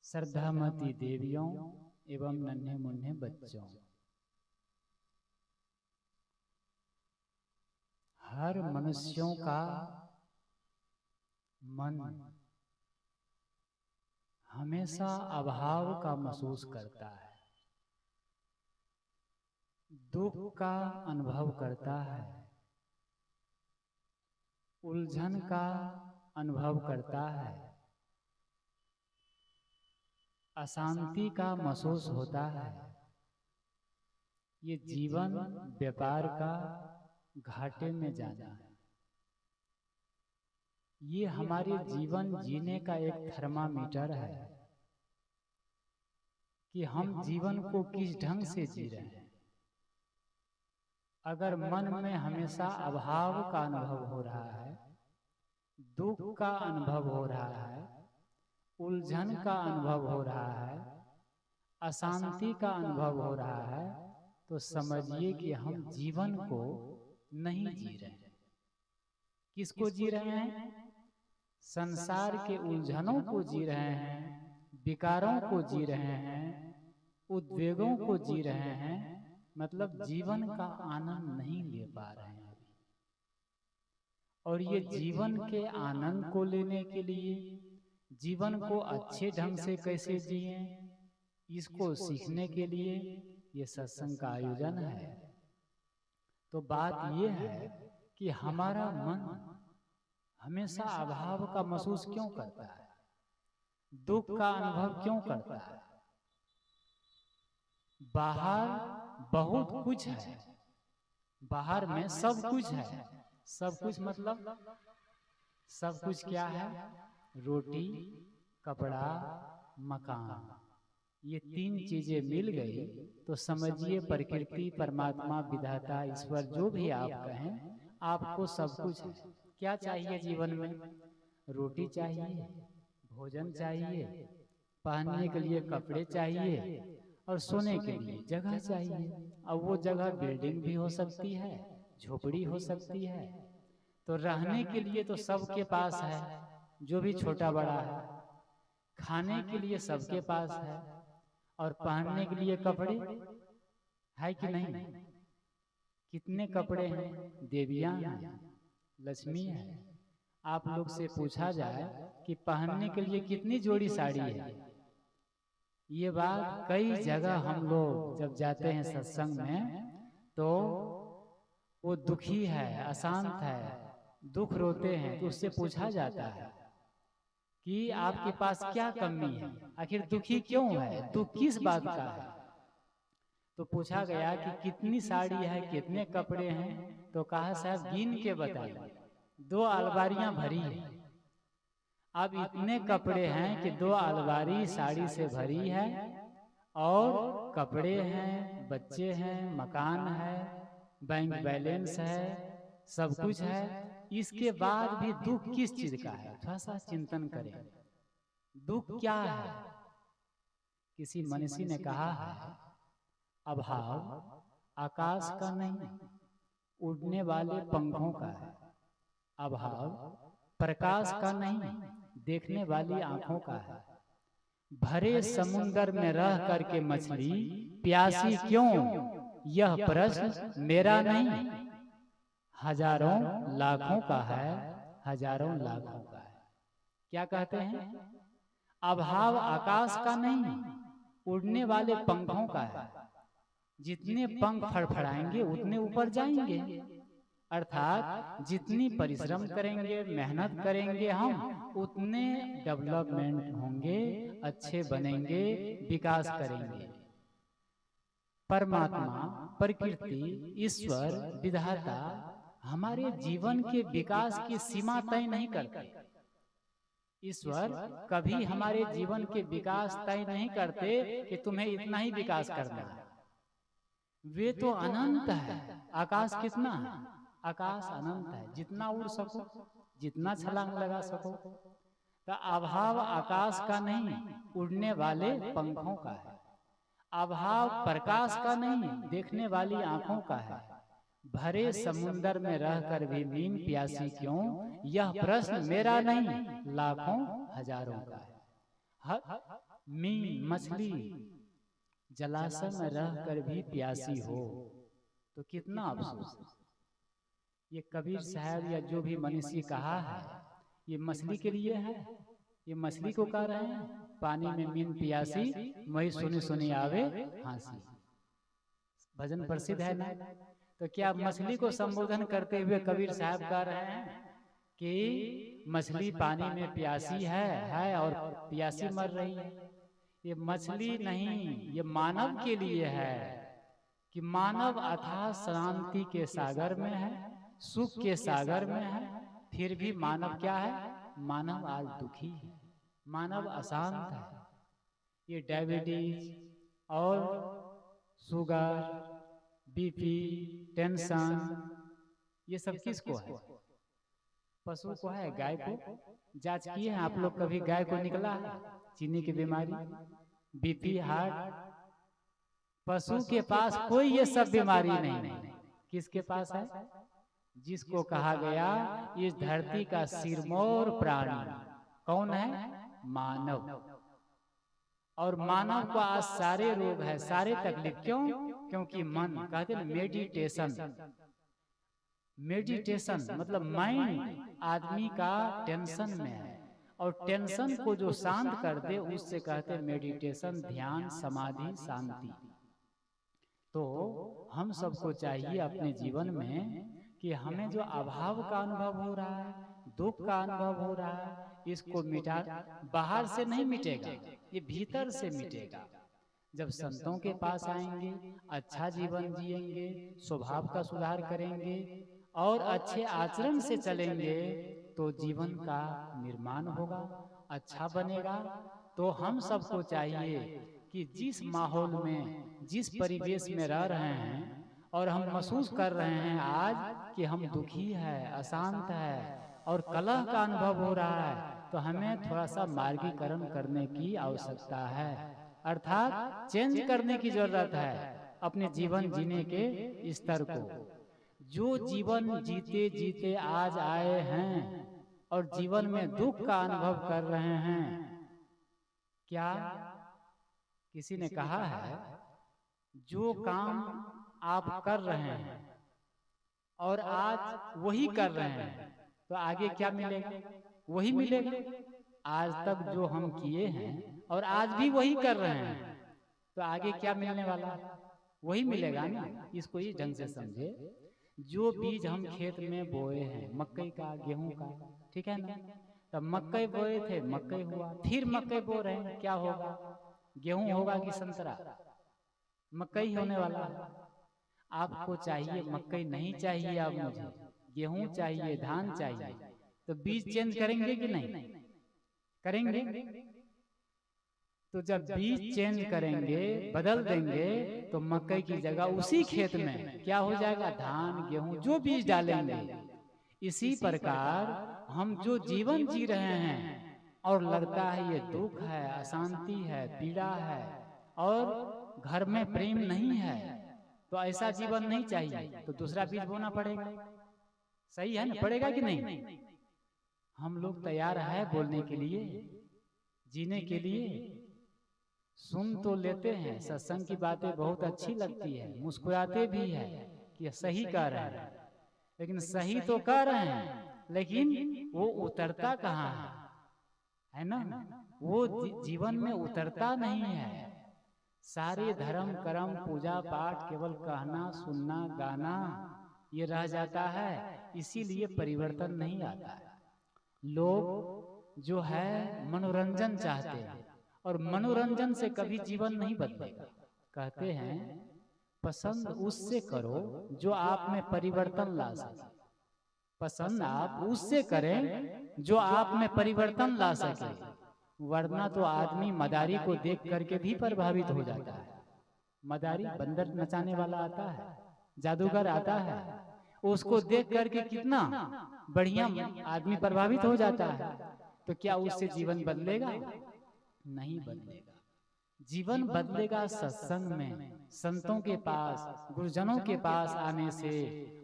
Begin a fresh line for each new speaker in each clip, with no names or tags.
श्रद्धामती देवियों एवं नन्हे मुन्ने बच्चों, हर मनुष्यों का मन हमेशा अभाव का महसूस करता है, दुख का अनुभव करता है, उलझन का अनुभव करता है, अशांति का महसूस होता है। ये जीवन व्यापार का घाटे में जाना है। ये हमारे जीवन जीने का एक थर्मामीटर है कि हम जीवन को किस ढंग से जी रहे हैं। अगर मन में हमेशा अभाव का अनुभव हो रहा है, दुख का अनुभव हो रहा है, उलझन का अनुभव हो रहा है, अशांति का अनुभव हो रहा है, तो समझिए कि हम जीवन को नहीं जी रहे हैं। किसको जी रहे हैं? संसार के उलझनों को जी रहे हैं, विकारों को जी रहे हैं, उद्वेगों को जी रहे हैं। मतलब जीवन का आनंद नहीं ले पा रहे हैं अभी। और ये जीवन के आनंद को लेने के लिए, जीवन को अच्छे ढंग से कैसे जिए, इसको सीखने के लिए ये सत्संग का आयोजन है। तो बात ये है कि हमारा मन हमेशा अभाव का महसूस क्यों करता है, दुख का अनुभव क्यों करता है। बाहर बहुत कुछ है, बाहर में सब कुछ है। सब कुछ मतलब सब कुछ क्या है? रोटी, कपड़ा, मकान। ये तीन चीजें मिल गई तो समझिए प्रकृति, परमात्मा, विधाता, ईश्वर, जो भी आप कहें, आपको सब कुछ है। क्या चाहिए जीवन में? रोटी चाहिए, भोजन चाहिए, पहनने के लिए कपड़े चाहिए और सोने के लिए जगह चाहिए। अब वो जगह बिल्डिंग भी हो सकती है, झोपड़ी हो सकती है। तो रहने के लिए तो सबके पास है, जो भी छोटा बड़ा है। खाने के लिए सबके पास है और पहनने के लिए कपड़े है कि नहीं? कितने कपड़े हैं? देवियां हैं, लक्ष्मी है। आप लोग से पूछा जाए कि पहनने के लिए कितनी जोड़ी साड़ी है, ये बात कई जगह हम लोग जब जाते हैं सत्संग में तो वो दुखी है, अशांत है, दुख रोते हैं, तो उससे पूछा जाता है कि आपके पास क्या कमी है, आखिर दुखी क्यों है, दुख किस बात का है। तो पूछा गया कि कितनी साड़ी है, कितने कपड़े हैं, तो कहा साहब गिन के बताइए, 2 अलमारियां भरी है। अब इतने कपड़े हैं कि 2 अलमारी साड़ी से भरी है, और कपड़े हैं, बच्चे हैं, मकान है, बैंक बैलेंस है, सब कुछ है। इसके बाद भी दुख किस चीज का है? थोड़ा सा चिंतन करें, दुख क्या है? किसी मनीषी ने कहा है, अभाव आकाश का नहीं, उड़ने वाले पंखों का है। अभाव प्रकाश का नहीं, देखने वाली आंखों का है। भरे समुंदर में रह करके मछली प्यासी क्यों, यह प्रश्न मेरा नहीं, हजारों लाखों का है, हजारों लाखों का है। क्या कहते हैं? अभाव आकाश का नहीं, उड़ने वाले पंखों का है। जितने पंख फड़फड़ाएंगे उतने ऊपर जाएंगे। अर्थात जितनी परिश्रम करेंगे, मेहनत करेंगे हम, उतने डेवलपमेंट होंगे, अच्छे बनेंगे, विकास करेंगे। परमात्मा, प्रकृति, ईश्वर, विधाता हमारे जीवन के विकास की सीमा तय नहीं करते। ईश्वर कभी हमारे जीवन के विकास तय नहीं करते कि तुम्हें इतना ही विकास करना है। वे तो अनंत है। आकाश कितना है? आकाश अनंत है, जितना उड़ सको, जितना छलांग लगा सको। तो अभाव आकाश का नहीं, उड़ने वाले पंखों का है। अभाव प्रकाश का नहीं, देखने वाली आंखों का है। भरे समुंदर में रहकर भी नीम प्यासी क्यों, यह प्रश्न मेरा नहीं, लाखों हजारों का है। मीन मछली जलाशय में रह कर भी प्यासी हो तो कितना अफसोस। ये कबीर साहब या जो भी मनीषी कहा है ये मछली के लिए है। ये मछली को कह रहे हैं पानी में मीन प्यासी वही सुनी सुनी आवे हंसी। भजन प्रसिद्ध है ना। तो क्या मछली को संबोधन करते हुए कबीर साहब कह रहे हैं कि मछली पानी में प्यासी है और प्यासी मर रही है। ये मछली नहीं, ये मानव के लिए है कि मानव अथाह शांति के सागर में है, सुख के सागर में है, फिर भी मानव क्या है? मानव आज दुखी है, मानव अशांत है। ये डायबिटीज और शुगर, बीपी, टेंशन ये सब किसको है? पशु को है, गाय को। जांच किए हैं आप लोग कभी? गाय को निकला है चीनी की बीमारी, बीपी, हार्ट? पशु के पास कोई ये सब बीमारी नहीं। किसके पास है? जिसको कहा गया इस धरती का सिरमौर प्राणी कौन है? मानव। और मानव को आज सारे रोग है, सारे तकलीफ। क्यों? क्योंकि मन, कहते हैं मेडिटेशन। मेडिटेशन मतलब माइंड आदमी का टेंशन में है, और टेंशन को जो शांत कर दे उससे कहते हैं मेडिटेशन, ध्यान, समाधि, शांति। तो हम सबको चाहिए अपने जीवन में कि हमें जो अभाव का अनुभव हो रहा है, दुख का अनुभव हो रहा है, इसको मिटा। बाहर से नहीं मिटेगा, ये भीतर से मिटेगा। जब संतों के पास आएंगे, अच्छा जीवन जिएंगे, स्वभाव का सुधार करेंगे और अच्छे आचरण से चलेंगे तो जीवन का निर्माण होगा, अच्छा बनेगा। तो हम सबको चाहिए कि जिस माहौल में, जिस परिवेश में रह रहे हैं और हम महसूस कर रहे हैं आज कि हम दुखी है, अशांत है और कलह का अनुभव हो रहा है, तो हमें थोड़ा सा मार्गीकरण करने की आवश्यकता है, अर्थात चेंज करने की जरूरत है अपने जीवन जीने के स्तर को। जो जीवन जीते जीते आज आए हैं और जीवन में दुख का अनुभव कर रहे हैं, क्या किसी ने कहा है जो काम आप कर रहे हैं और आज वही कर रहे हैं तो आगे क्या मिलेगा? वही मिलेगा। आज तक जो हम किए हैं और आज भी वही कर रहे हैं तो आगे क्या मिलने वाला? वही मिलेगा ना। इसको इस ढंग से समझे, जो बीज हम खेत में बोए हैं, मकई का, गेहूं का, ठीक है ना, तब मकई बोए थे, मकई हुआ, फिर मकई बो रहे हैं, क्या होगा? गेहूं होगा कि संतरा? मकई होने वाला है। आपको चाहिए मकई नहीं चाहिए, अब मुझे गेहूं चाहिए, धान चाहिए, तो बीज चेंज करेंगे कि नहीं करेंगे? तो जब बीज चेंज करेंगे, बदल देंगे, तो मकई की जगह उसी खेत में क्या हो जाएगा? धान, गेहूं, जो बीज डालेंगे। इसी प्रकार हम जो जीवन जी रहे हैं और लगता है ये दुख है, अशांति है, पीड़ा है और घर में प्रेम नहीं है, तो ऐसा जीवन नहीं चाहिए, तो दूसरा बीज बोना पड़ेगा। सही है ना? पड़ेगा कि नहीं? हम लोग तैयार है बोलने के लिए, जीने के लिए। सुन तो लेते हैं, सत्संग की बातें बहुत अच्छी लगती है, मुस्कुराते भी है कि सही कह रहे हैं, लेकिन सही तो कह रहे हैं, लेकिन वो उतरता कहाँ है ना? वो जीवन में उतरता नहीं है। सारे धर्म, कर्म, पूजा पाठ केवल कहना, सुनना, गाना ये रह जाता है, इसीलिए परिवर्तन नहीं आता है। लोग जो है मनोरंजन चाहते हैं और मनोरंजन से कभी जीवन नहीं बदलेगा। कहते हैं पसंद उससे करो जो आप में परिवर्तन ला सके। पसंद आप उससे करें जो आप में परिवर्तन ला सके, वरना तो आदमी मदारी को देख करके भी प्रभावित हो जाता है। मदारी, बंदर नचाने वाला आता है, जादूगर आता है, उसको देख करके कितना बढ़िया आदमी प्रभावित हो जाता है, तो क्या उससे जीवन बदलेगा? नहीं बदलेगा। जीवन बदलेगा सत्संग में, संतों के पास, गुरुजनों के पास आने से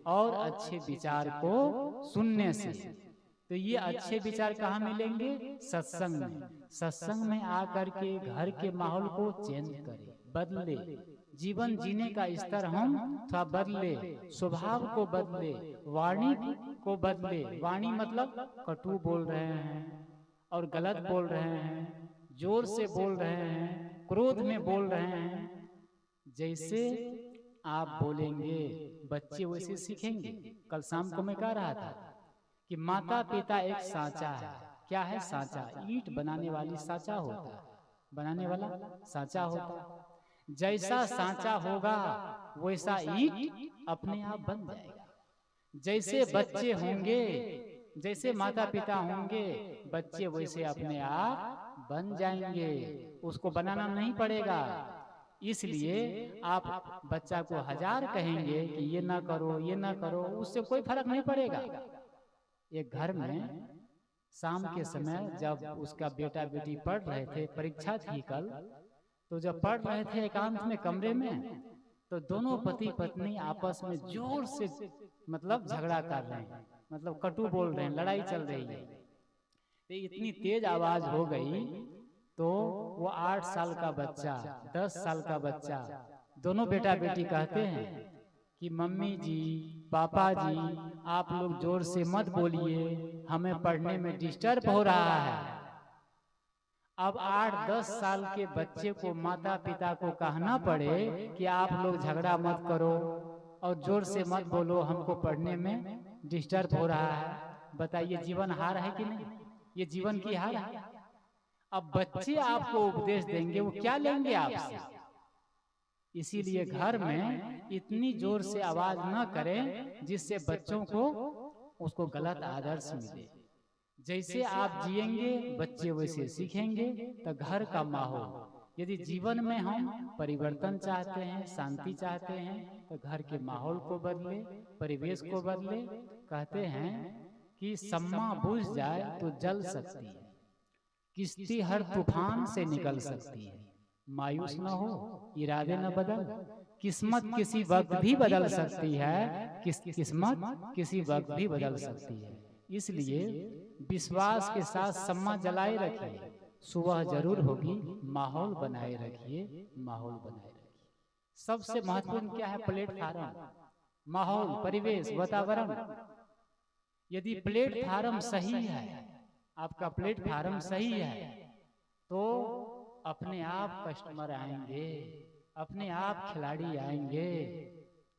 और अच्छे विचार को सुनने से। तो ये अच्छे विचार कहाँ मिलेंगे? सत्संग में। सत्संग में आकर के घर के माहौल को चेंज करे, बदले, जीवन जीने का स्तर हम थोड़ा बदले, स्वभाव को बदले, वाणी को बदले। वाणी मतलब कटु बोल रहे हैं और गलत बोल रहे हैं, जोर से बोल रहे हैं, क्रोध में बोल रहे हैं, जैसे आप बोलेंगे बच्चे वैसे सीखेंगे। कल शाम को मैं कह रहा था कि माता पिता एक सांचा है। क्या है सांचा? ईंट बनाने वाली सांचा होता है, बनाने वाला सांचा होता है। जैसा सांचा होगा वैसा ईंट अपने आप बन जाएगा। जैसे बच्चे होंगे, जैसे माता पिता होंगे, बच्चे वैसे अपने आप बन जाएंगे, उसको बनाना नहीं पड़ेगा। इसलिए आप बच्चा को 1000 कहेंगे कि ये ना करो, ये ना करो, उससे कोई फर्क नहीं पड़ेगा। एक घर में शाम के समय जब उसका बेटा बेटी पढ़ रहे थे, परीक्षा थी कल, तो जब पढ़ रहे थे एकांत में कमरे में, तो दोनों पति पत्नी आपस में जोर से मतलब झगड़ा कर रहे हैं, मतलब कटु बोल रहे हैं, लड़ाई चल रही है। तो इतनी तेज आवाज हो गई तो वो 8 साल का बच्चा, 10 साल का बच्चा, दोनों बेटा बेटी कहते हैं कि मम्मी जी, पापा जी, आप लोग जोर से मत बोलिए, हमें पढ़ने में डिस्टर्ब हो रहा है। अब 8-10 साल के बच्चे को माता पिता को कहना पड़े कि आप लोग झगड़ा मत करो और जोर से मत बोलो, हमको पढ़ने में डिस्टर्ब हो रहा है। बताइए जीवन हार है कि नहीं? ये जीवन की हार है। अब बच्चे आपको उपदेश देंगे, वो क्या लेंगे आपसे? इसीलिए घर में इतनी जोर से आवाज न करें जिससे बच्चों को उसको गलत आदर्श मिले। जैसे आप जिएंगे बच्चे वैसे सीखेंगे। तो घर का माहौल, यदि जीवन में हम परिवर्तन चाहते हैं, शांति चाहते हैं, तो घर के माहौल को बदले, परिवेश को बदले। कहते हैं कि सम्मा बुझ जाए तो जल सकती है, किश्ती हर तूफान से निकल सकती है। मायूस न हो, इरादे न बदल, किस्मत किसी वक्त भी बदल सकती है, किस्मत किसी वक्त भी बदल सकती है। इसलिए विश्वास के साथ सम्मा जलाए रखिए, सुबह जरूर होगी, माहौल बनाए रखिए, माहौल बनाए रखिए। सबसे महत्वपूर्ण क्या है? प्लेटफार्म, माहौल, परिवेश, वातावरण। यदि प्लेटफार्म सही है, आपका प्लेटफार्म सही है, तो अपने आप कस्टमर आएंगे, अपने आप खिलाड़ी आएंगे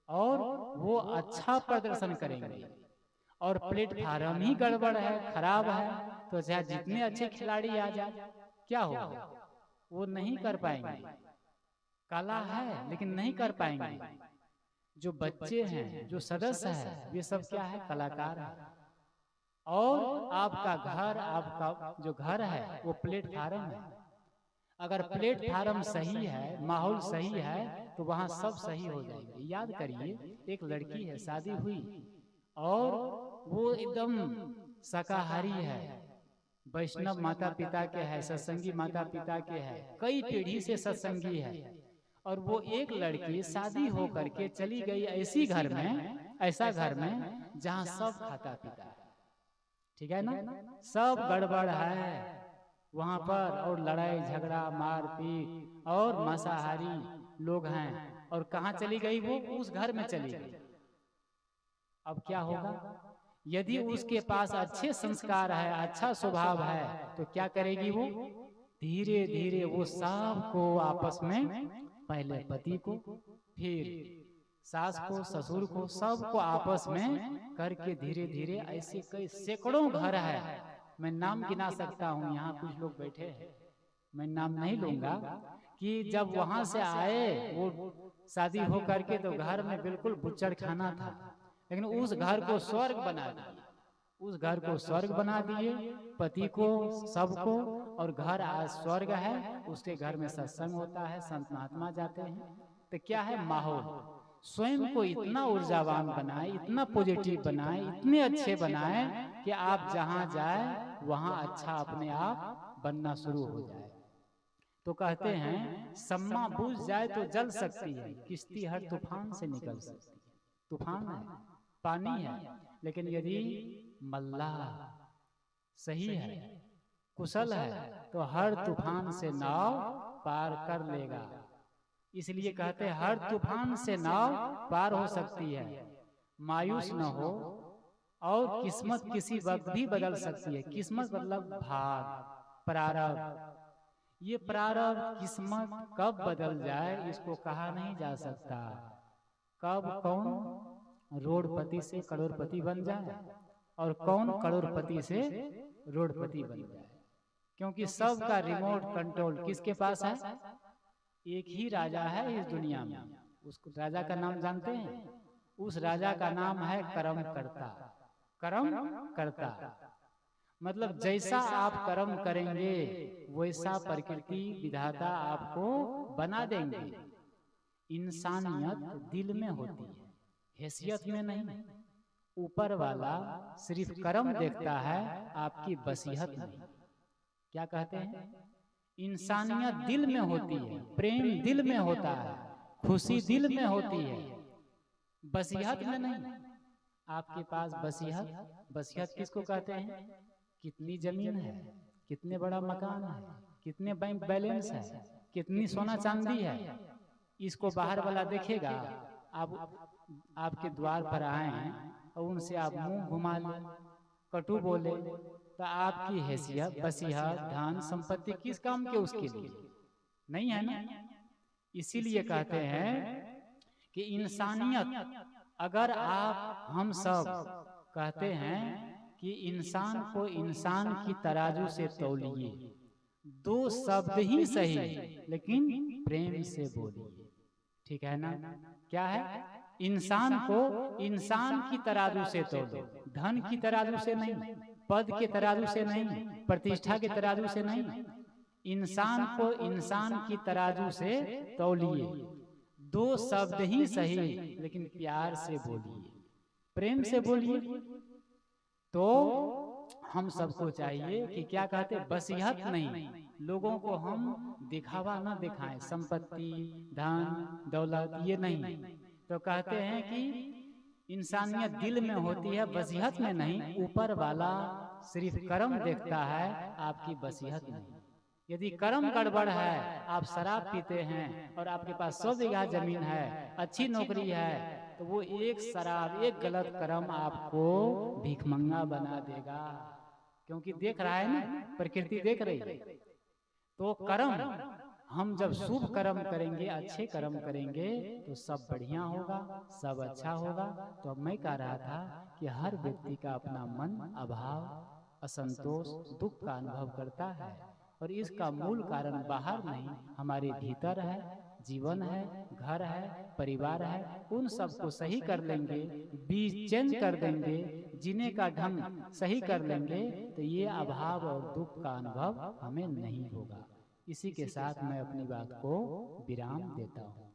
और वो अच्छा प्रदर्शन करेंगे। और प्लेटफार्म ही गड़बड़ है, खराब है, तो चाहे जितने अच्छे खिलाड़ी आ जाए, क्या होगा? वो नहीं कर पाएंगे। कला है लेकिन नहीं कर पाएंगे। जो बच्चे हैं, जो सदस्य हैं, वे सब क्या है? कलाकार है। और आपका घर, आपका जो घर है वो प्लेटफार्म है। अगर प्लेटफार्म सही है, माहौल सही है, तो वहां सब सही हो जाएंगे। याद करिए, एक लड़की है, शादी हुई और वो एकदम शाकाहारी है, वैष्णव माता पिता के है, सत्संगी माता पिता के है, कई पीढ़ी से सत्संगी है। और वो एक लड़की शादी हो करके चली गई ऐसी घर में, ऐसा घर में जहाँ सब खाता पीता है, ठीक है ना, सब गड़बड़ है वहां पर, और लड़ाई झगड़ा मारपीट और मांसाहारी लोग हैं। और कहाँ चली गई वो? उस घर में चली गई। अब क्या होगा? यदि उसके पास अच्छे संस्कार है, अच्छा स्वभाव है, तो क्या करेगी वो? धीरे धीरे वो सबको आपस में, पहले पति को, फिर सास को, ससुर को, सबको आपस में करके धीरे धीरे, ऐसे कई सैकड़ों घर है, मैं नाम गिना सकता हूँ, यहाँ कुछ लोग बैठे हैं, मैं नाम नहीं लूंगा, कि जब वहां से आए वो शादी हो करके, तो घर में बिल्कुल बुच्चड़ खाना था, लेकिन उस घर को स्वर्ग बना दिए, उस घर को स्वर्ग बना दिए, पति को, सबको। और घर आज स्वर्ग है, उसके घर में सत्संग होता है, संत महात्मा जाते हैं। तो क्या है? माहौल। स्वयं को इतना ऊर्जावान बनाए, इतना पॉजिटिव बनाए, इतने अच्छे बनाए कि आप जहां जाए वहां अच्छा अपने आप बनना शुरू हो जाए। तो कहते हैं सम्मा बुझ जाए तो जल सकती है, किश्ती हर तूफान से निकल सकती है। तूफान है, पानी है, लेकिन यदि मल्लाह सही है, कुशल है तो हर तूफान से नाव पार कर लेगा। इसलिए कहते हैं हर तूफान से नाव पार हो सकती है, मायूस न हो, और किस्मत किसी वक्त भी बदल सकती है। किस्मत मतलब भाग, प्रारब्ध। ये प्रारब्ध किस्मत कब बदल जाए इसको कहा नहीं जा सकता। कब कौन रोडपति से करोड़पति बन जाए और कौन करोड़पति से रोडपति बन जाए, क्योंकि सबका रिमोट कंट्रोल किसके पास है? एक ही राजा है इस दुनिया में। उस राजा का नाम जानते हैं? उस राजा का नाम है कर्म करता। कर्म करता मतलब जैसा आप कर्म करेंगे वैसा प्रकृति विधाता आपको बना देंगे। इंसानियत दिल में होती है, हैसियत में नहीं। ऊपर वाला सिर्फ कर्म देखता है, आपकी बसीहत नहीं। क्या कहते हैं? इंसानियत दिल में होती है, प्रेम दिल में होता है, खुशी दिल में होती है, बसीहत में नहीं। आपके पास बसीहत, बसीहत किसको कहते हैं? कितनी जमीन है, कितने बड़ा मकान है, कितने बैंक बैलेंस है, कितनी सोना चांदी है, इसको बाहर वाला देखेगा। आपके द्वार पर आए हैं और उनसे आप मुंह घुमा लें, कटु बोले, तो आपकी हैसियत, बसीहत, धन संपत्ति किस काम के उसके लिए नहीं है ना। इसीलिए कहते हैं कि इंसानियत, अगर आप हम सब कहते हैं कि इंसान को इंसान की तराजू से तौलिए, दो शब्द ही सही लेकिन प्रेम से बोलिए, ठीक है ना? क्या है? इंसान को इंसान की तराजू से तौलो, धन की तराजू से नहीं, पद के तराजू से नहीं, प्रतिष्ठा के तराजू से नहीं। इंसान को इंसान की तराजू से तौलिए, दो शब्द ही सही लेकिन प्यार से बोलिए, प्रेम से बोलिए। तो हम सबको चाहिए कि क्या कहते, बसीहत नहीं, लोगों को हम दिखावा न दिखाएं, संपत्ति, धन, दौलत ये नहीं। तो कहते हैं कि इंसानियत दिल में होती है, बसीहत में नहीं। ऊपर वाला सिर्फ कर्म देखता है, आपकी बसीहत नहीं। यदि कर्म गड़बड़ है, आप शराब पीते हैं और आपके पास 100 बीघा जमीन है, अच्छी नौकरी है, तो वो एक शराब, एक गलत कर्म आपको भिखमंगा बना देगा, क्योंकि देख रहा है ना, प्रकृति देख रही है। तो कर्म, हम जब शुभ कर्म करेंगे, अच्छे कर्म करेंगे तो सब बढ़िया होगा, सब अच्छा होगा। तो अब मैं कह रहा था कि हर व्यक्ति का अपना मन अभाव, असंतोष, दुख का अनुभव करता है, और इसका मूल कारण बाहर नहीं, हमारे भीतर है। जीवन है, घर है, परिवार है, उन सबको सही कर लेंगे, बीज चेंज कर देंगे, जीने का ढंग सही कर लेंगे, तो ये अभाव और दुख का अनुभव हमें नहीं होगा। इसी के साथ मैं अपनी बात को विराम देता हूँ।